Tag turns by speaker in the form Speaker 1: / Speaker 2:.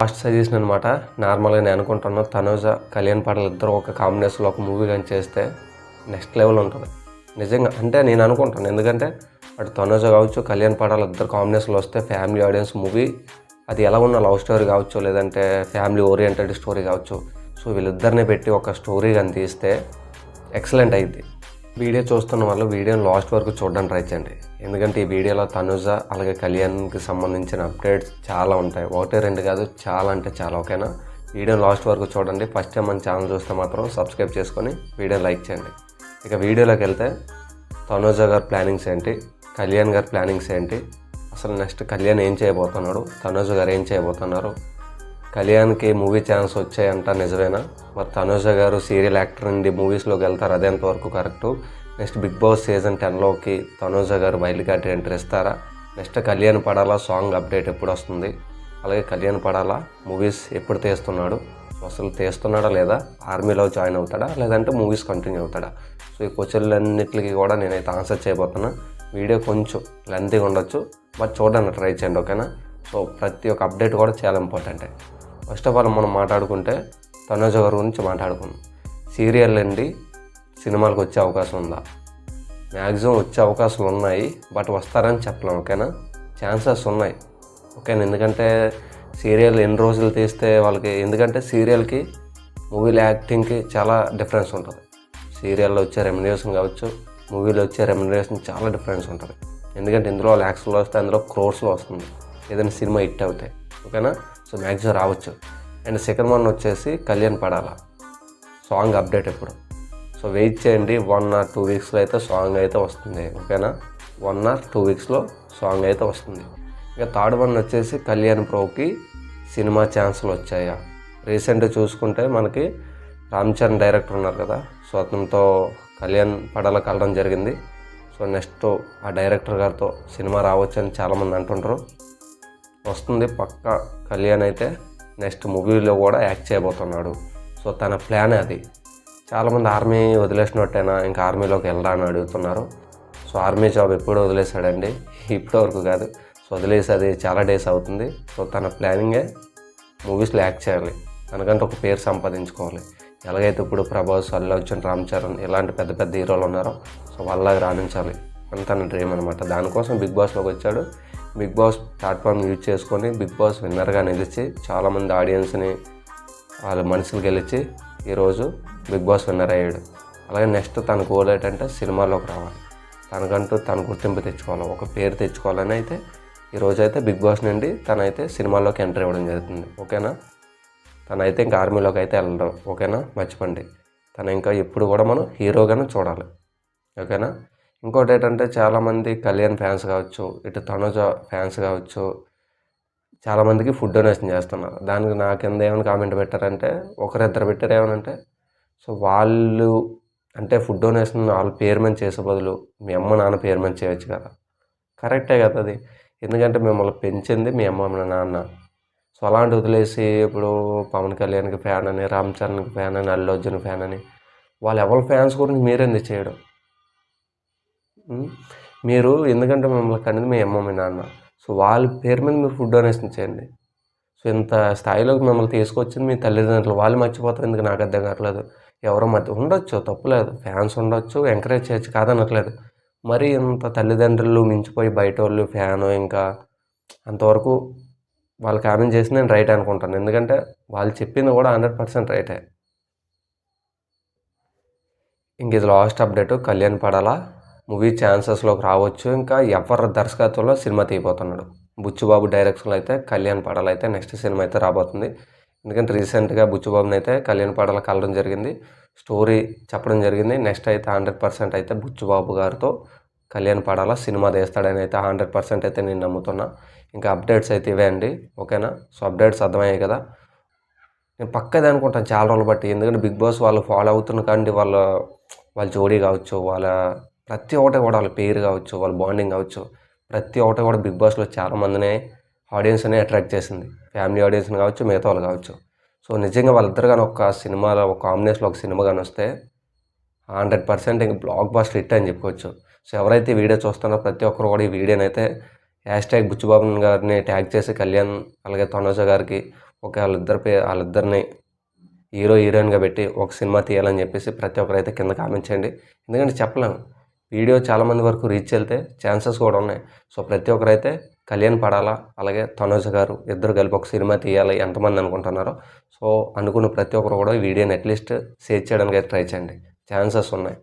Speaker 1: First suggestion అనమాట. నార్మల్గా నేను అనుకుంటున్నా తనుజ, కళ్యాణ్ పడాల ఇద్దరు ఒక కాంబినేషన్లో ఒక మూవీ కానీ చేస్తే నెక్స్ట్ లెవెల్ ఉంటుంది నిజంగా. అంటే నేను అనుకుంటాను, ఎందుకంటే అటు తనుజ కావచ్చు, కళ్యాణ్ పడాల ఇద్దరు కాంబినేషన్లో వస్తే ఫ్యామిలీ ఆడియన్స్ మూవీ అది ఎలా ఉన్న లవ్ స్టోరీ కావచ్చు, లేదంటే ఫ్యామిలీ ఓరియంటెడ్ స్టోరీ కావచ్చు. సో వీళ్ళిద్దరిని పెట్టి ఒక స్టోరీ కానీ తీస్తే ఎక్సలెంట్ అయింది. వీడియో చూస్తున్న వాళ్ళు వీడియోని లాస్ట్ వరకు చూడడానికి ట్రై చేయండి, ఎందుకంటే ఈ వీడియోలో తనుజ అలాగే కళ్యాణ్కి సంబంధించిన అప్డేట్స్ చాలా ఉంటాయి. ఒకటి రెండు కాదు, చాలా అంటే చాలా. ఓకేనా, వీడియోని లాస్ట్ వరకు చూడండి. ఫస్ట్ టైం మన ఛానల్ చూస్తే మాత్రం సబ్స్క్రైబ్ చేసుకొని వీడియో లైక్ చేయండి. ఇక వీడియోలోకి వెళ్తే తనుజ గారి ప్లానింగ్స్ ఏంటి, కళ్యాణ్ గారి ప్లానింగ్స్ ఏంటి, అసలు నెక్స్ట్ కళ్యాణ్ ఏం చేయబోతున్నాడు, తనుజ గారు ఏం చేయబోతున్నారు, కళ్యాణ్కి మూవీ ఛాన్స్ వచ్చాయంట నిజమేనా, మరి తనుజ గారు సీరియల్ యాక్టర్ నుండి మూవీస్లోకి వెళ్తారు అది ఎంతవరకు correct, next Big Boss season 10లోకి Tanuja garu wild card entry ఇస్తారా, next Kalyan Padala song update ఎప్పుడు వస్తుంది, అలాగే కళ్యాణ్ పడాలా మూవీస్ ఎప్పుడు తీస్తున్నాడు, అసలు తీస్తున్నాడా లేదా, ఆర్మీలో జాయిన్ అవుతాడా లేదంటే మూవీస్ కంటిన్యూ అవుతాడా. సో ఈ క్వశ్చన్లన్నింటికి కూడా నేనైతే ఆన్సర్ చేయబోతున్నా. వీడియో కొంచెం లెంతీగా ఉండొచ్చు, బట్ చూడడానికి ట్రై చేయండి. ఓకేనా, సో ప్రతి ఒక్క అప్డేట్ కూడా చాలా ఇంపార్టెంటే. ఫస్ట్ ఆఫ్ ఆల్ మనం మాట్లాడుకుంటే తనుజ గారి గురించి మాట్లాడుకుందాం. సీరియల్ నుండి సినిమాలకు వచ్చే అవకాశం ఉందా? మ్యాక్సిమం వచ్చే అవకాశాలు ఉన్నాయి, బట్ వస్తారని చెప్పలేం. ఓకేనా, ఛాన్సెస్ ఉన్నాయి. ఓకేనా, ఎందుకంటే సీరియల్ ఎన్ని రోజులు తీస్తే వాళ్ళకి, ఎందుకంటే సీరియల్కి మూవీలో యాక్టింగ్కి చాలా డిఫరెన్స్ ఉంటుంది. సీరియల్లో వచ్చే రెమ్యునరేషన్ కావచ్చు, మూవీలో వచ్చే రెమ్యునరేషన్ చాలా డిఫరెన్స్ ఉంటుంది. ఎందుకంటే ఇందులో ల్యాక్స్లో వస్తే అందులో క్రోర్స్లో వస్తుంది ఏదైనా సినిమా హిట్ అవుతాయి. ఓకేనా, సో మ్యాక్సిమం రావచ్చు. అండ్ సెకండ్ వన్ వచ్చేసి కళ్యాణ్ పడాలా సాంగ్ అప్డేట్ ఎప్పుడు. సో వెయిట్ చేయండి, 1 or 2 వీక్స్లో అయితే సాంగ్ అయితే వస్తుంది. ఓకేనా, 1 or 2 వీక్స్లో సాంగ్ అయితే వస్తుంది. ఇక థర్డ్ వన్ వచ్చేసి కళ్యాణ్ ప్రోకి సినిమా ఛాన్సులు వచ్చాయా. రీసెంట్గా చూసుకుంటే మనకి రామ్ చరణ్ డైరెక్టర్ ఉన్నారు కదా, సో అతనితో కళ్యాణ్ పడాల కలడం జరిగింది. సో నెక్స్ట్ ఆ డైరెక్టర్ గారితో సినిమా రావచ్చు అని చాలామంది అంటుంటారు. వస్తుంది పక్కా. కళ్యాణ్ అయితే నెక్స్ట్ మూవీలో కూడా యాక్ట్ చేయబోతున్నాడు. సో తన ప్లాన్ అది. చాలామంది ఆర్మీ వదిలేసినట్టేనా, ఇంకా ఆర్మీలోకి వెళ్ళరా అని అడుగుతున్నారు. సో ఆర్మీ జాబ్ ఎప్పుడు వదిలేశాడండి, ఇప్పటివరకు కాదు. సో వదిలేసి అది చాలా డేస్ అవుతుంది. సో తన ప్లానింగే మూవీస్లో యాక్ట్ చేయాలి, తనకంటే ఒక పేరు సంపాదించుకోవాలి. ఎలాగైతే ఇప్పుడు ప్రభాస్, అల్లు అర్జున్, రామ్ చరణ్ ఇలాంటి పెద్ద పెద్ద హీరోలు ఉన్నారో, సో వాళ్ళలాగా రాణించాలి అని తన డ్రీమ్ అనమాట. దానికోసం బిగ్ బాస్లోకి వచ్చాడు. బిగ్ బాస్ ప్లాట్ఫామ్ యూజ్ చేసుకొని బిగ్ బాస్ విన్నర్గా నిలిచి చాలామంది ఆడియన్స్ని వాళ్ళ మనసులు గెలిచి ఈరోజు బిగ్ బాస్ విన్నర్ అయ్యాడు. అలాగే నెక్స్ట్ తన గోల్ ఏంటంటే సినిమాలోకి రావాలి, తనకంటూ తన గుర్తింపు తెచ్చుకోవాలి, ఒక పేరు తెచ్చుకోవాలని అయితే ఈరోజు అయితే బిగ్ బాస్ నుండి తనైతే సినిమాల్లోకి ఎంటర్ ఇవ్వడం జరుగుతుంది. ఓకేనా, తనైతే ఇంకా ఆర్మీలోకి అయితే వెళ్ళడం. ఓకేనా, మర్చిపోండి. తను ఇంకా ఎప్పుడు కూడా మనం హీరోగానే చూడాలి. ఓకేనా, ఇంకోటి ఏంటంటే చాలామంది కళ్యాణ్ ఫ్యాన్స్ కావచ్చు, ఇటు తనుజ ఫ్యాన్స్ కావచ్చు, చాలామందికి ఫుడ్ డొనేషన్ చేస్తున్నారు. దానికి నా కింద ఏమైనా కామెంట్ పెట్టారంటే, ఒకరిద్దరు పెట్టారు ఏమనంటే, సో వాళ్ళు అంటే ఫుడ్ డొనేషన్ వాళ్ళ పేరు మీద చేసే బదులు మీ అమ్మ నాన్న పేరు మీద చేయొచ్చు కదా. కరెక్టే కదా అది, ఎందుకంటే మిమ్మల్ని పెంచింది మీ అమ్మ మీ నాన్న. సో అలాంటి వదిలేసి ఇప్పుడు పవన్ కళ్యాణ్కి ఫ్యాన్ అని, రామ్ చరణ్కి ఫ్యాన్ అని, అల్లు అర్జున్ ఫ్యాన్ అని, వాళ్ళు ఎవరి ఫ్యాన్స్ గురించి మీరేంది చేయడం. మీరు ఎందుకంటే మిమ్మల్ని కనేది మీ అమ్మ మీ నాన్న, సో వాళ్ళ పేరు మీద మీరు ఫుడ్ డొనేషన్ చేయండి. సో ఇంత స్థాయిలోకి మిమ్మల్ని తీసుకొచ్చింది మీ తల్లిదండ్రులు, వాళ్ళు మర్చిపోతారు ఎందుకు నాకు అర్థం కావట్లేదు. ఎవరో ఉండొచ్చు, తప్పులేదు, ఫ్యాన్స్ ఉండొచ్చు, ఎంకరేజ్ చేయొచ్చు, కాదనట్లేదు. మరి ఇంత తల్లిదండ్రులు మించిపోయి బయట వాళ్ళు ఫ్యాను ఇంకా అంతవరకు వాళ్ళు కామెంట్ చేసి నేను రైట్ అనుకుంటాను, ఎందుకంటే వాళ్ళు చెప్పింది కూడా 100% రైటే. ఇంక ఇది లాస్ట్ అప్డేట్, కళ్యాణ్ పడాలా మూవీ ఛాన్సెస్లోకి రావచ్చు. ఇంకా ఎవరి దర్శకత్వంలో సినిమా తీయబోతున్నాడు. బుచ్చుబాబు డైరెక్షన్లో అయితే కళ్యాణ్ పడాల అయితే నెక్స్ట్ సినిమా అయితే రాబోతుంది. ఎందుకంటే రీసెంట్గా బుచ్చుబాబుని అయితే కళ్యాణ్ పడాల కలడం జరిగింది, స్టోరీ చెప్పడం జరిగింది. నెక్స్ట్ అయితే 100% అయితే బుచ్చుబాబు గారితో కళ్యాణ్ పడాల సినిమా తీస్తాడని అయితే 100% అయితే నేను నమ్ముతున్నా. ఇంకా అప్డేట్స్ అయితే ఇవే అండి. ఓకేనా, సో అప్డేట్స్ అర్థమయ్యాయి కదా. నేను పక్కదే అనుకుంటాను చాలా రోజులు బట్టి, ఎందుకంటే బిగ్ బాస్ వాళ్ళు ఫాలో అవుతున్న కానీ వాళ్ళ జోడీ కావచ్చు, వాళ్ళ ప్రతి ఒక్కటి కూడా, వాళ్ళ పేరు కావచ్చు, వాళ్ళ బాండింగ్ కావచ్చు, ప్రతి ఒక్కటి కూడా బిగ్ బాస్లో చాలామందిని ఆడియన్స్ని అట్రాక్ట్ చేసింది. ఫ్యామిలీ ఆడియన్స్ని కావచ్చు, మిగతా వాళ్ళు కావచ్చు. సో నిజంగా వాళ్ళిద్దరు కానీ ఒక సినిమాలో ఒక కాంబినేషన్లో ఒక సినిమా కానీ వస్తే 100% ఇంక బ్లాక్ బస్టర్ హిట్ అని చెప్పుకోవచ్చు. సో ఎవరైతే వీడియో చూస్తున్నారో ప్రతి ఒక్కరు కూడా ఈ వీడియోని అయితే #బుచ్చుబాబు గారిని ట్యాగ్ చేసి కళ్యాణ్ అలాగే తనుజ గారికి ఓకే వాళ్ళిద్దరిని హీరో హీరోయిన్గా పెట్టి ఒక సినిమా తీయాలని చెప్పేసి ప్రతి ఒక్కరైతే కింద కామెంట్ చేయండి. ఎందుకంటే చెప్పలేము, వీడియో చాలామంది వరకు రీచ్ వెళ్తే ఛాన్సెస్ కూడా ఉన్నాయి. సో ప్రతి ఒక్కరైతే కళ్యాణ్ పడాలా, అలాగే తనుజ గారు ఇద్దరు కలిపి ఒక సినిమా తీయాలి ఎంతమంది అనుకుంటున్నారో, సో అనుకున్న ప్రతి ఒక్కరు కూడా ఈ వీడియోని అట్లీస్ట్ షేర్ చేయడానికి అయితే ట్రై చేయండి. ఛాన్సెస్ ఉన్నాయి.